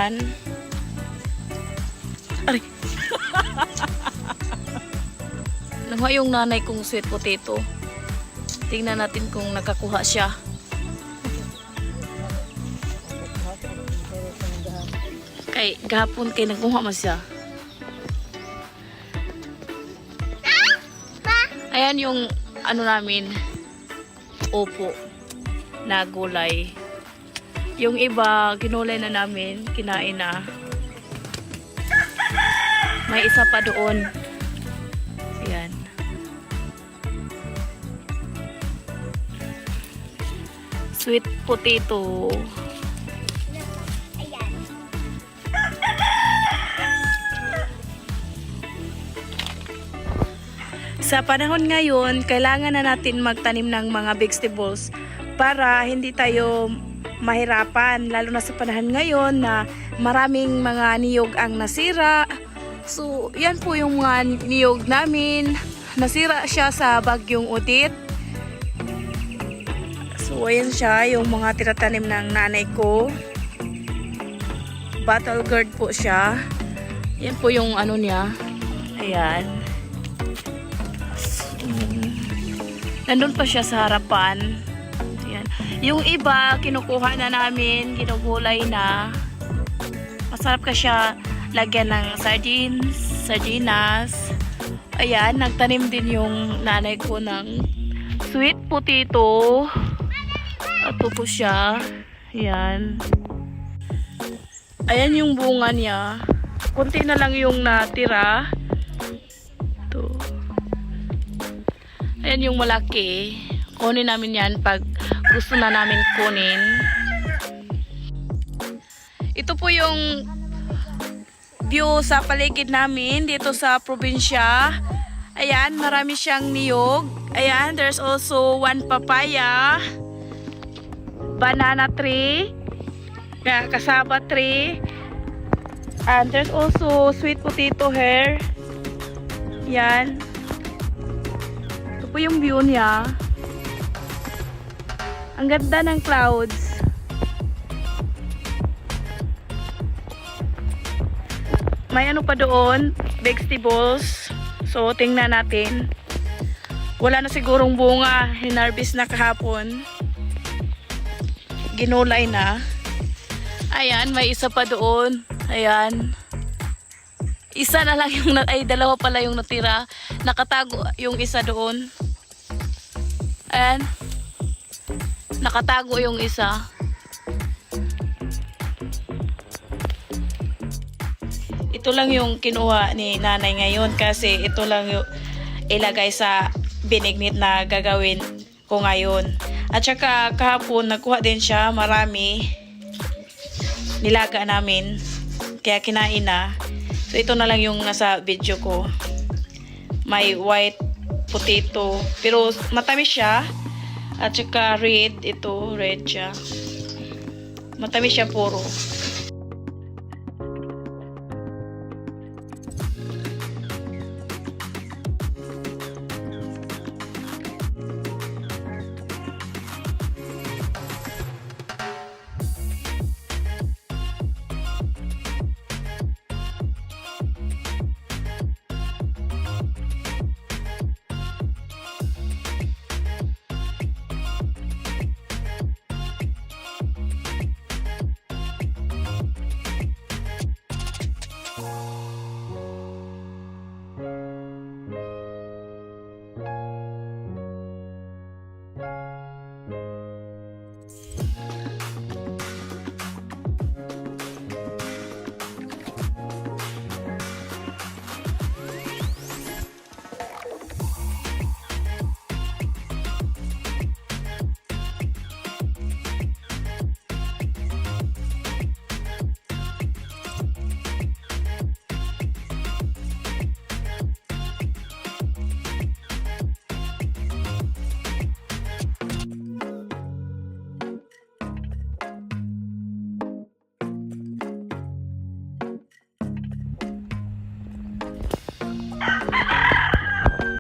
Ayan. Aray. Nakuha yung nanay kong sweet potato. Tingnan natin kung nakakuha siya. Kay gahapon kay nagkuha man siya. Ayan yung ano namin, opo na gulay. Yung iba, ginulay na namin, kinain na. May isa pa doon. Ayan. Sweet potato. Sa panahon ngayon, kailangan na natin magtanim ng mga vegetables para hindi tayo mahirapan. Lalo na sa panahon ngayon na maraming mga niyog ang nasira. So, yan po yung mga niyog namin. Nasira siya sa bagyong Odette. So, ayan siya, yung mga tinatanim ng nanay ko. Battle gourd po siya. Yan po yung ano niya. Ayan. Nandun pa siya sa harapan. Ayan. Yung iba, kinukuha na namin, ginugulay na. Masarap ka siya lagyan ng sardinas. Ayan, nagtanim din yung nanay ko ng sweet potato. Ito po siya. Ayan. Ayan yung bunga niya. Kunti na lang yung natira. Ito. Ayan yung malaki. Kunin namin yan pag gusto na namin kunin. Ito po yung view sa paligid namin dito sa probinsya. Ayan, marami siyang niyog. Ayan, there's also one papaya, banana tree, cassava tree, and there's also sweet potato here. Yan. Ito po yung view niya. Ang ganda ng clouds. May ano pa doon, vegetables. So, tingnan natin. Wala na sigurong bunga. Hinarvest na kahapon. Ginulay na. Ayan, may isa pa doon. Ayan. Isa na lang yung, ay dalawa pala yung natira. Nakatago yung isa doon. Ayan. Nakatago yung isa. Ito lang yung kinuha ni nanay ngayon kasi ito lang yung ilagay sa binignit na gagawin ko ngayon. At saka kahapon nagkuha din siya, marami. Nilaga namin. Kaya kinain na. So ito na lang yung nasa video ko. May white potato. Pero matamis siya. At saka red. Ito, red siya. Matamis siya puro.